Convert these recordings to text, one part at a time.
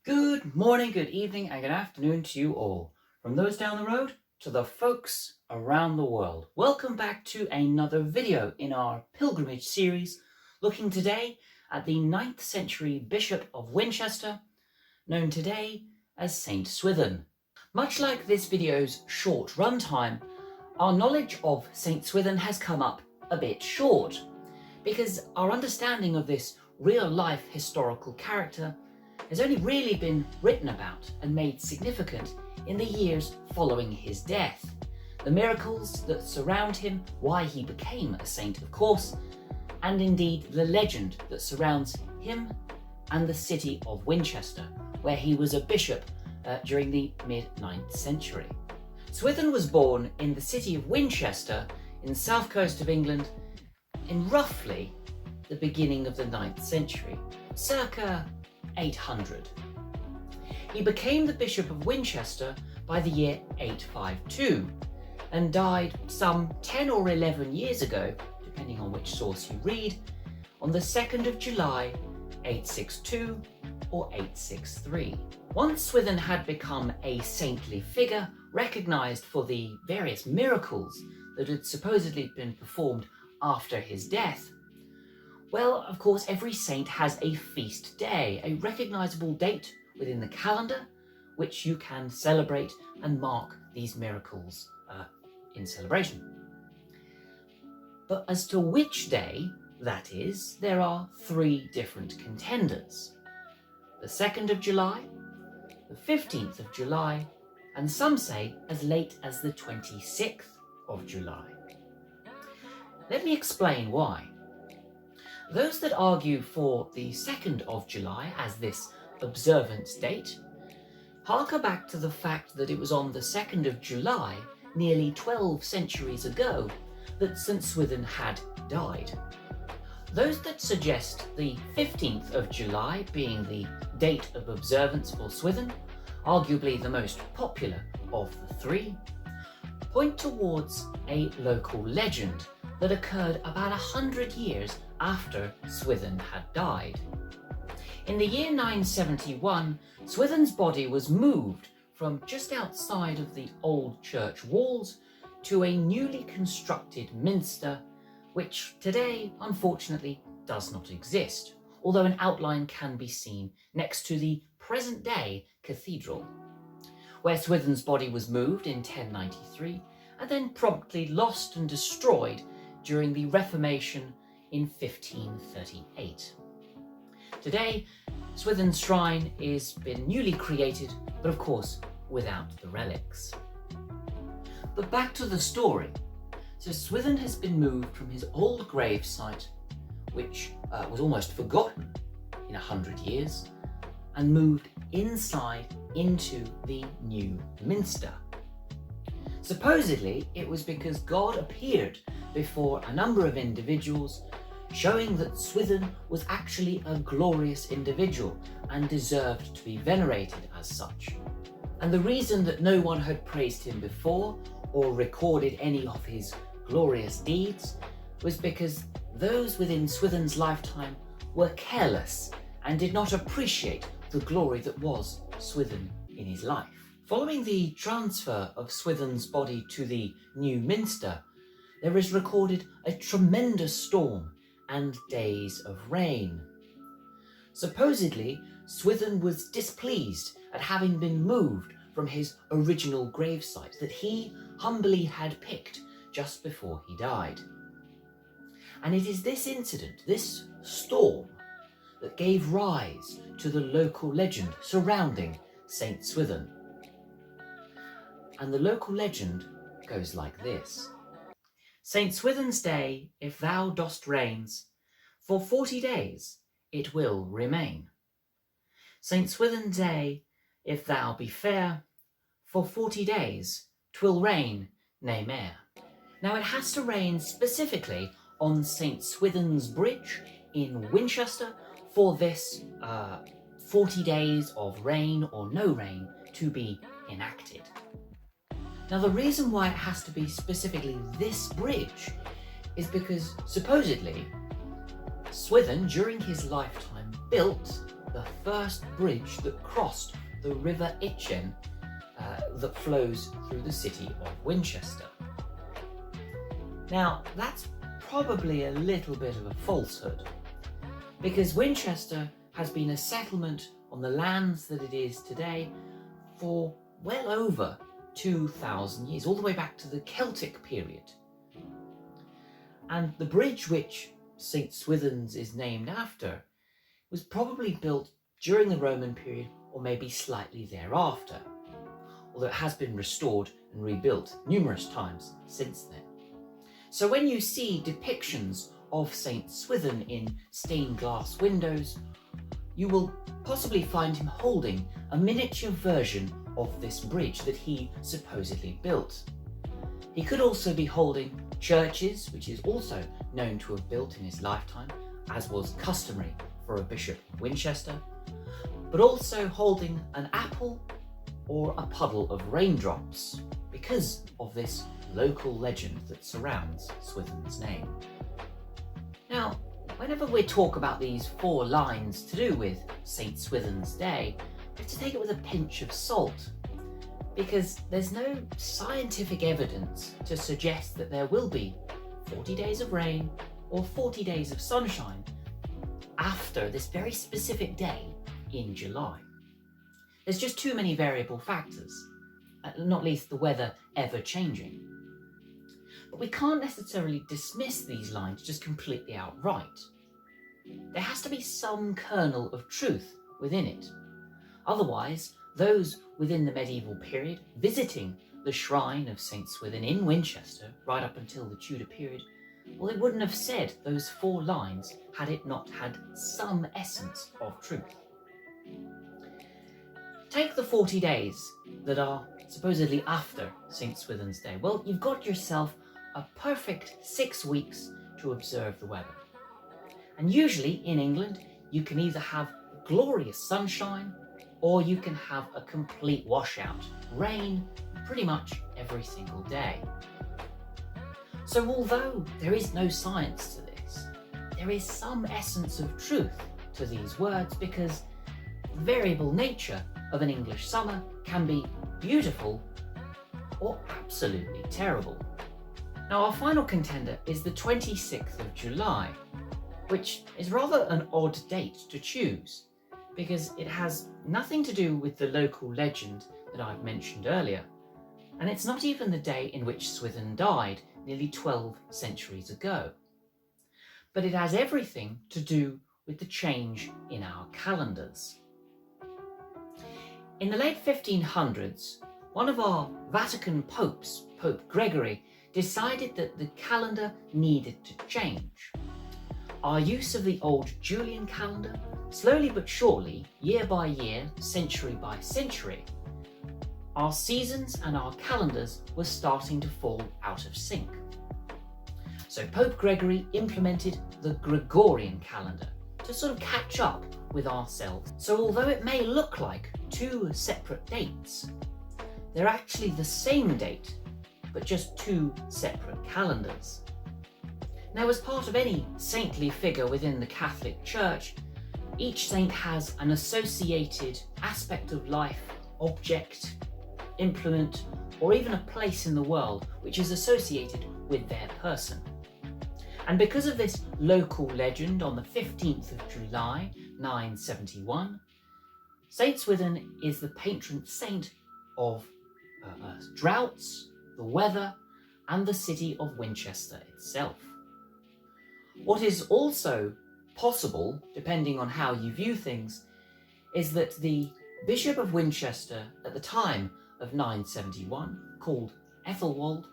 Good morning, good evening, and good afternoon to you all. From those down the road to the folks around the world. Welcome back to another video in our pilgrimage series, looking today at the 9th century Bishop of Winchester, known today as Saint Swithun. Much like this video's short runtime, our knowledge of Saint Swithun has come up a bit short, because our understanding of this real-life historical character has only really been written about and made significant in the years following his death. The miracles that surround him, why he became a saint, of course, and indeed the legend that surrounds him and the city of Winchester, where he was a bishop during the mid-9th century. Swithun was born in the city of Winchester in the south coast of England in roughly the beginning of the 9th century, circa 800. He became the Bishop of Winchester by the year 852 and died some 10 or 11 years ago, depending on which source you read, on the 2nd of July 862 or 863. Once Swithun had become a saintly figure, recognised for the various miracles that had supposedly been performed after his death, well, of course, every saint has a feast day, a recognisable date within the calendar, which you can celebrate and mark these miracles in celebration. But as to which day that is, there are three different contenders. The 2nd of July, the 15th of July, and some say as late as the 26th of July. Let me explain why. Those that argue for the 2nd of July as this observance date harker back to the fact that it was on the 2nd of July, nearly 12 centuries ago, that St. Swithun had died. Those that suggest the 15th of July being the date of observance for Swithun, arguably the most popular of the three, point towards a local legend that occurred about 100 years after Swithun had died. In the year 971, Swithun's body was moved from just outside of the old church walls to a newly constructed minster, which today, unfortunately, does not exist, although an outline can be seen next to the present-day cathedral, where Swithun's body was moved in 1093 and then promptly lost and destroyed during the Reformation in 1538. Today, Swithun's shrine is been newly created, but of course without the relics. But back to the story. So Swithun has been moved from his old grave site, which was almost forgotten in 100 years, and moved inside into the new minster. Supposedly, it was because God appeared before a number of individuals, showing that Swithun was actually a glorious individual and deserved to be venerated as such. And the reason that no one had praised him before or recorded any of his glorious deeds was because those within Swithun's lifetime were careless and did not appreciate the glory that was Swithun in his life. Following the transfer of Swithun's body to the new minster, there is recorded a tremendous storm and days of rain. Supposedly, Swithun was displeased at having been moved from his original gravesite that he humbly had picked just before he died. And it is this incident, this storm, that gave rise to the local legend surrounding Saint Swithun. And the local legend goes like this. Saint Swithun's day, if thou dost reigns, for 40 days it will remain. Saint Swithun's day, if thou be fair, for 40 days 'twill rain nae mair. Now it has to rain specifically on Saint Swithun's bridge in Winchester for this 40 days of rain or no rain to be enacted. Now the reason why it has to be specifically this bridge is because supposedly Swithun during his lifetime built the first bridge that crossed the River Itchen that flows through the city of Winchester. Now, that's probably a little bit of a falsehood, because Winchester has been a settlement on the lands that it is today for well over 2,000 years, all the way back to the Celtic period. And the bridge which St. Swithun's is named after was probably built during the Roman period or maybe slightly thereafter, although it has been restored and rebuilt numerous times since then. So when you see depictions of St. Swithun in stained glass windows, you will possibly find him holding a miniature version of this bridge that he supposedly built. He could also be holding churches, which is also known to have built in his lifetime, as was customary for a bishop of Winchester, but also holding an apple or a puddle of raindrops because of this local legend that surrounds Swithun's name. Now, whenever we talk about these 4 lines to do with St. Swithun's Day, we have to take it with a pinch of salt, because there's no scientific evidence to suggest that there will be 40 days of rain or 40 days of sunshine after this very specific day in July. There's just too many variable factors, not least the weather ever changing. But we can't necessarily dismiss these lines just completely outright. There has to be some kernel of truth within it. Otherwise, those within the medieval period visiting the shrine of St. Swithun in Winchester right up until the Tudor period, well, they wouldn't have said those 4 lines had it not had some essence of truth. Take the 40 days that are supposedly after St. Swithun's Day. Well, you've got yourself a perfect 6 weeks to observe the weather. And usually in England, you can either have glorious sunshine or you can have a complete washout, rain pretty much every single day. So although there is no science to this, there is some essence of truth to these words, because the variable nature of an English summer can be beautiful or absolutely terrible. Now, our final contender is the 26th of July, which is rather an odd date to choose, because it has nothing to do with the local legend that I've mentioned earlier, and it's not even the day in which Swithun died nearly 12 centuries ago. But it has everything to do with the change in our calendars. In the late 1500s, one of our Vatican popes, Pope Gregory, decided that the calendar needed to change. Our use of the old Julian calendar, slowly but surely, year by year, century by century, our seasons and our calendars were starting to fall out of sync. So Pope Gregory implemented the Gregorian calendar to sort of catch up with ourselves. So although it may look like 2 separate dates, they're actually the same date, but just 2 separate calendars. Now, as part of any saintly figure within the Catholic Church, each saint has an associated aspect of life, object, implement, or even a place in the world which is associated with their person. And because of this local legend, on the 15th of July 971, St. Swithun is the patron saint of droughts, the weather, and the city of Winchester itself. What is also possible, depending on how you view things, is that the Bishop of Winchester at the time of 971, called Ethelwald,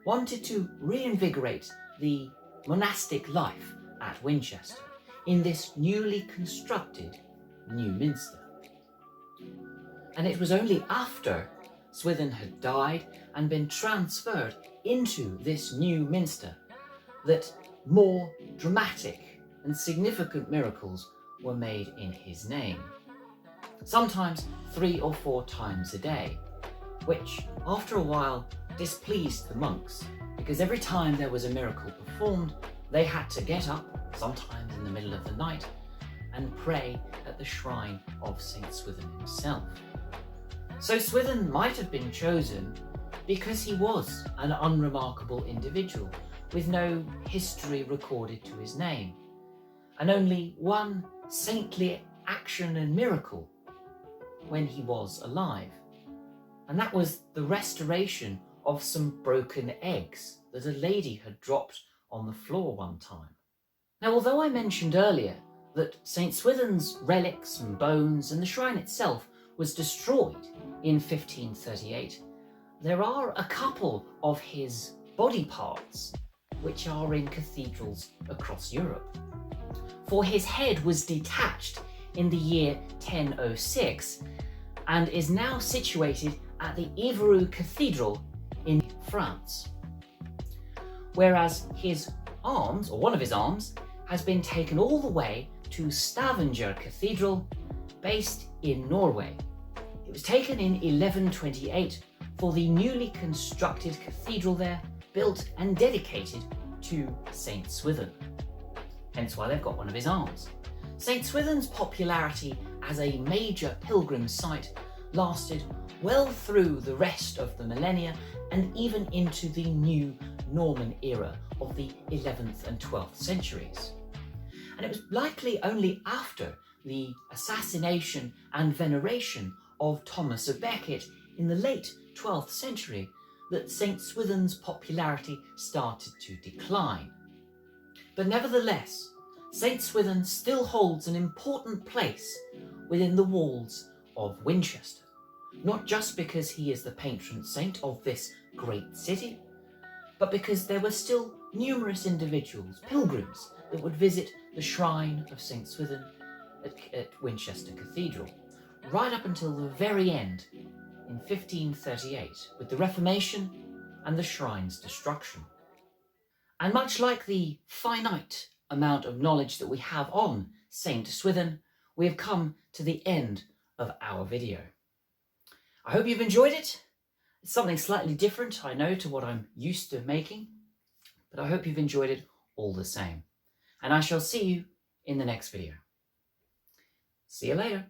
wanted to reinvigorate the monastic life at Winchester in this newly constructed new minster. And it was only after Swithun had died and been transferred into this new minster that more dramatic and significant miracles were made in his name, sometimes 3 or 4 times a day, which after a while displeased the monks, because every time there was a miracle performed, they had to get up, sometimes in the middle of the night, and pray at at the shrine of St. Swithun himself. So Swithun might have been chosen because he was an unremarkable individual with no history recorded to his name, and only one saintly action and miracle when he was alive, and that was the restoration of some broken eggs that a lady had dropped on the floor one time. Now, although I mentioned earlier that St. Swithun's relics and bones and the shrine itself was destroyed in 1538, there are a couple of his body parts which are in cathedrals across Europe. For his head was detached in the year 1006 and is now situated at the Évreux Cathedral in France. Whereas his arms, or one of his arms, has been taken all the way to Stavanger Cathedral, based in Norway. It was taken in 1128 for the newly constructed cathedral there, built and dedicated to St. Swithun. Hence why they've got one of his arms. St. Swithun's popularity as a major pilgrim site lasted well through the rest of the millennia and even into the new Norman era of the 11th and 12th centuries. And it was likely only after the assassination and veneration of Thomas of Becket in the late 12th century that St. Swithun's popularity started to decline. But nevertheless, St. Swithun still holds an important place within the walls of Winchester, not just because he is the patron saint of this great city, but because there were still numerous individuals, pilgrims, that would visit the shrine of St. Swithun at Winchester Cathedral, right up until the very end in 1538, with the Reformation and the shrine's destruction. And much like the finite amount of knowledge that we have on St. Swithun, we have come to the end of our video. I hope you've enjoyed it. It's something slightly different, I know, to what I'm used to making, but I hope you've enjoyed it all the same. And I shall see you in the next video. See you later.